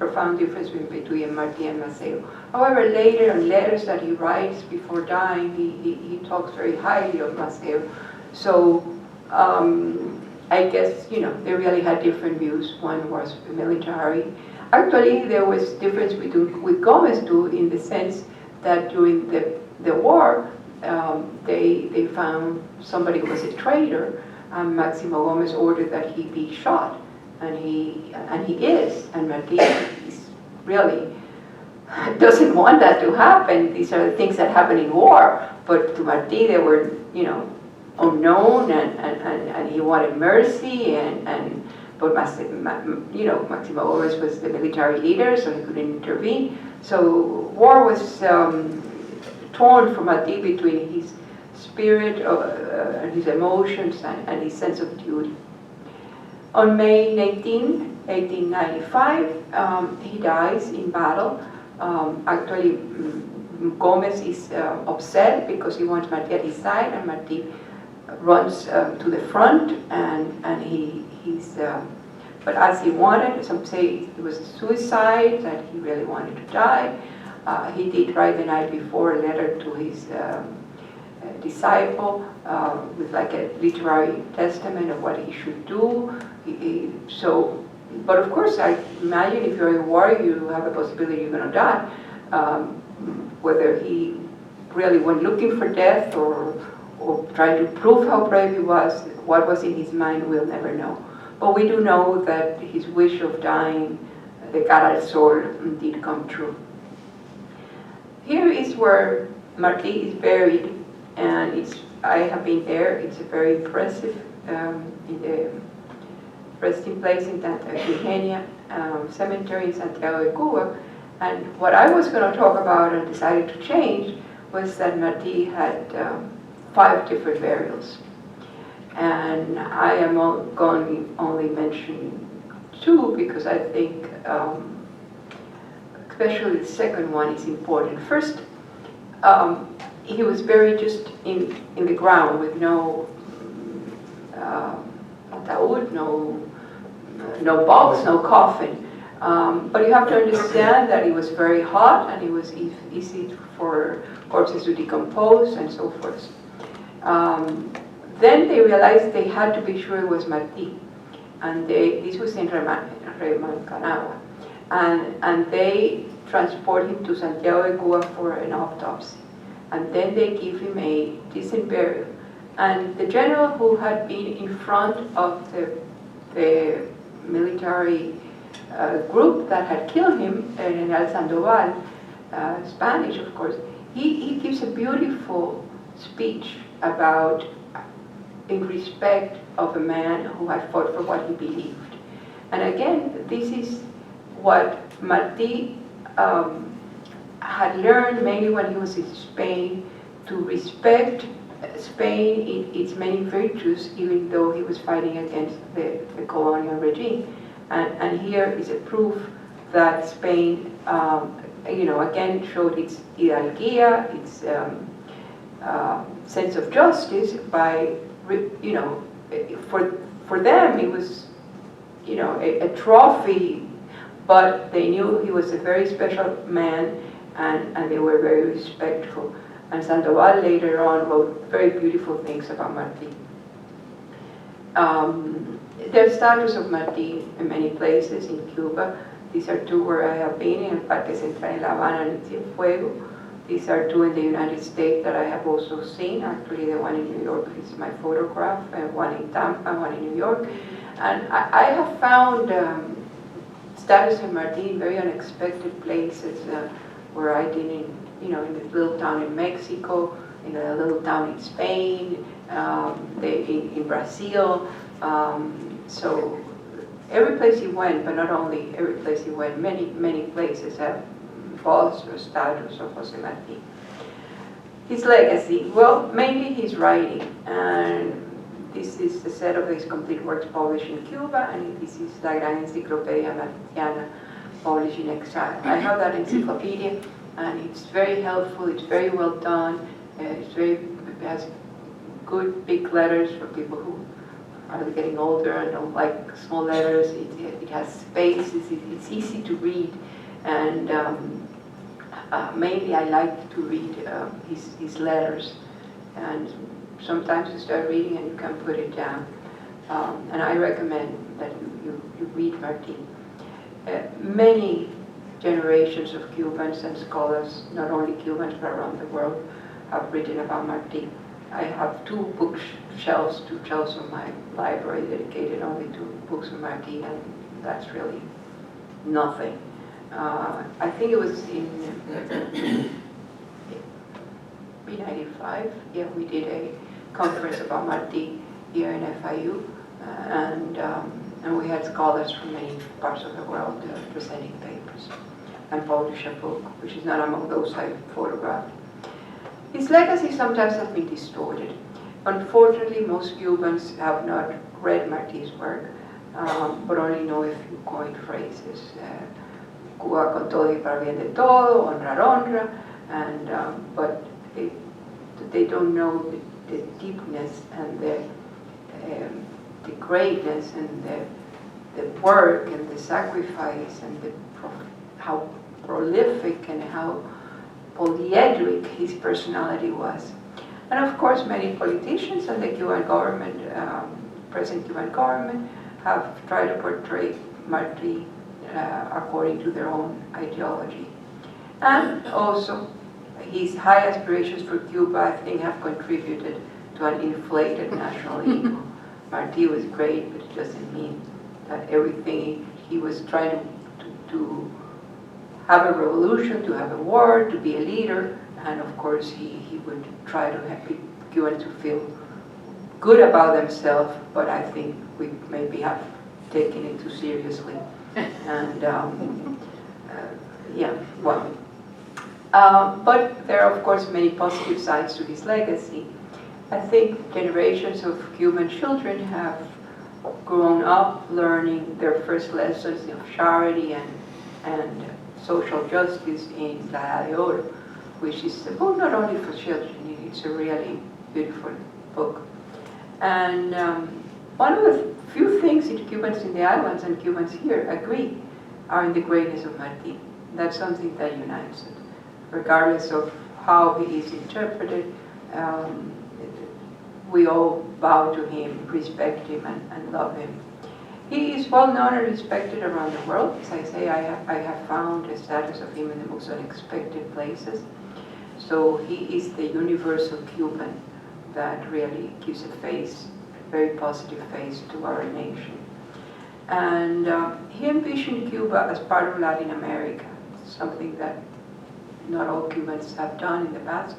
profound difference between Martí and Maceo. However, later in letters that he writes before dying, he talks very highly of Maceo. So I guess, they really had different views. One was military. Actually, there was difference with Gomez too, in the sense that during the war, they found somebody who was a traitor, and Maximo Gomez ordered that he be shot, and he is, and Martí really doesn't want that to happen. These are the things that happen in war, but to Martí they were, unknown, and he wanted mercy, but Maximo Gomez was the military leader, so he couldn't intervene. So war was torn from Martí between his spirit and his emotions and his sense of duty. On May 19, 1895, he dies in battle. Actually, Gomez is upset because he wants Martí at his side, and Martí runs to the front, and he's but as he wanted, some say it was a suicide, that he really wanted to die. He did write the night before a letter to his disciple with like a literary testament of what he should do. But of course, I imagine if you're in war, you have a possibility you're going to die. Whether he really went looking for death or trying to prove how brave he was, what was in his mind, we'll never know. But we do know that his wish of dying, the cara al sol, did come true. Here is where Martí is buried, and I have been there. It's a very impressive in the resting place in Santa Eugenia Cemetery in Santiago de Cuba. And what I was going to talk about and decided to change was that Martí had 5 different burials. And I am going to only mention 2 because I think especially the second one is important. First, he was buried just in the ground with no ataúd, no box, no coffin. But you have to understand that it was very hot and it was easy for corpses to decompose and so forth. Then they realized they had to be sure it was Martí, and this was in Remancanagua, and they transport him to Santiago de Cuba for an autopsy, and then they give him a decent burial. And the general who had been in front of the military group that had killed him, General Sandoval, Spanish of course, he gives a beautiful speech about in respect of a man who had fought for what he believed. And again, this is what Martí had learned mainly when he was in Spain, to respect Spain in its many virtues, even though he was fighting against the colonial regime. And here is a proof that Spain, again showed its hidalguía, its sense of justice by, for them it was, a trophy, but they knew he was a very special man, and they were very respectful. And Sandoval later on wrote very beautiful things about Martí. There's statues of Martí in many places in Cuba. These are 2 where I have been, in Parque Central in La Habana and in Cienfuegos. These are 2 in the United States that I have also seen. Actually, the one in New York is my photograph, and one in Tampa, one in New York. And I have found statues of Martí in very unexpected places where I didn't, in the little town in Mexico, in a little town in Spain, in Brazil. So every place he went, but not only every place he went, many places have busts or statues of José Martí. His legacy, well, mainly his writing, and this is the set of his complete works published in Cuba, and this is La Gran Enciclopedia Martiana, published in exile. I have that encyclopedia, and it's very helpful, it's very well done, it has good big letters for people who are getting older and don't like small letters. It has space, it's easy to read, and mainly I like to read his letters, and sometimes you start reading and you can put it down. And I recommend that you read Martí. Many generations of Cubans and scholars, not only Cubans but around the world, have written about Martí. I have 2 bookshelves, 2 shelves of my library dedicated only to books of Martí, and that's really nothing. I think it was in B95, yeah, we did a conference about Martí here in FIU, and we had scholars from many parts of the world presenting papers and published a book, which is not among those I photographed. His legacy sometimes has been distorted. Unfortunately, most Cubans have not read Martí's work, but only know a few coined phrases. Cuba con todo y para bien de todo, honrar honra, and but they don't know the deepness and the greatness and the work and the sacrifice and how prolific and how polyedric his personality was. And of course, many politicians and the Cuban government, present Cuban government, have tried to portray Martí according to their own ideology. And also, his high aspirations for Cuba, I think, have contributed to an inflated national ego. Martí was great, but it doesn't mean that everything he was trying to have a revolution, to have a war, to be a leader, and of course he would try to have Cubans to feel good about themselves, but I think we maybe have taken it too seriously. And yeah, well. But there are of course many positive sides to his legacy. I think generations of Cuban children have grown up learning their first lessons of charity and social justice in La Edad de Oro, which is a book not only for children, it's a really beautiful book. And one of the few things that Cubans in the islands and Cubans here agree are in the greatness of Martí. That's something that unites us, regardless of how he is interpreted. We all bow to him, respect him, and love him. He is well known and respected around the world. As I say, I have found the status of him in the most unexpected places. So he is the universal Cuban that really gives a face, a very positive face to our nation. And he envisioned Cuba as part of Latin America, something that not all Cubans have done in the past.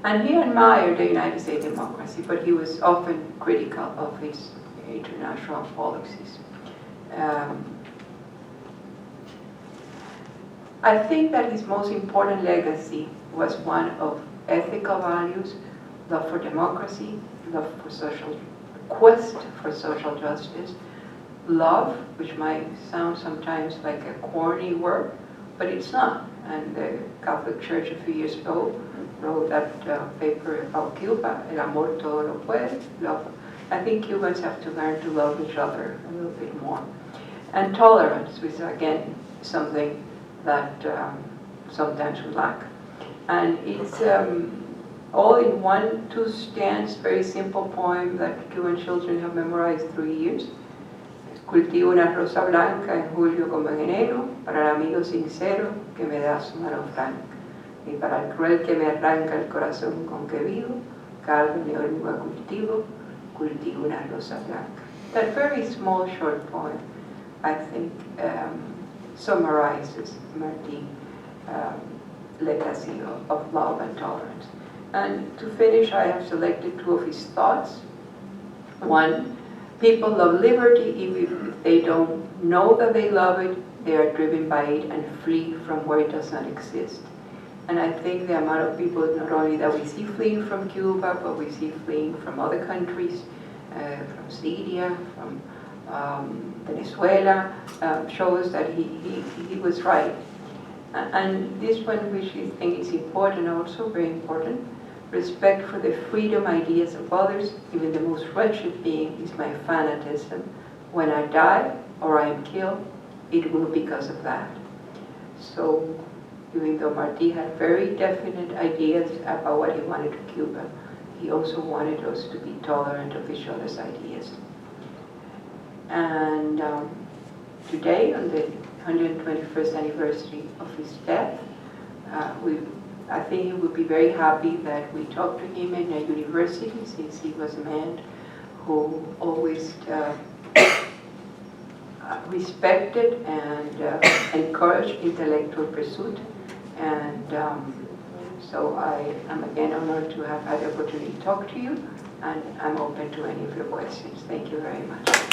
And he admired the United States democracy, but he was often critical of its international policies. I think that his most important legacy was one of ethical values, love for democracy, love for quest for social justice, love, which might sound sometimes like a corny word, but it's not. And the Catholic Church a few years ago wrote that paper about Cuba, El amor todo lo puede, love. I think Cubans have to learn to love each other a little bit more. And tolerance, which is again something that sometimes we lack. And it's all in one, 2 stanzas, very simple poem that Cuban children have memorized 3 years. Cultivo una rosa blanca en julio como en enero, para el amigo sincero que me da su mano franca, y para el cruel que me arranca el corazón con que vivo, carne de hormiga cultivo una rosa blanca. That very small, short poem, I think, summarizes Martí's legacy of love and tolerance. And to finish, I have selected 2 of his thoughts. One, people love liberty even if they don't know that they love it, they are driven by it and flee from where it does not exist. And I think the amount of people, not only that we see fleeing from Cuba, but we see fleeing from other countries, from Syria, from Venezuela, shows that he was right. And this one, which I think is important, also very important, respect for the freedom ideas of others, even the most wretched being, is my fanatism. When I die or I am killed, it will be because of that. So, even though Martí had very definite ideas about what he wanted to Cuba, he also wanted us to be tolerant of each other's ideas. And today, on the 121st anniversary of his death, I think he would be very happy that we talked to him in a university, since he was a man who always respected and encouraged intellectual pursuit. And so I am again honored to have had the opportunity to talk to you, and I'm open to any of your questions. Thank you very much.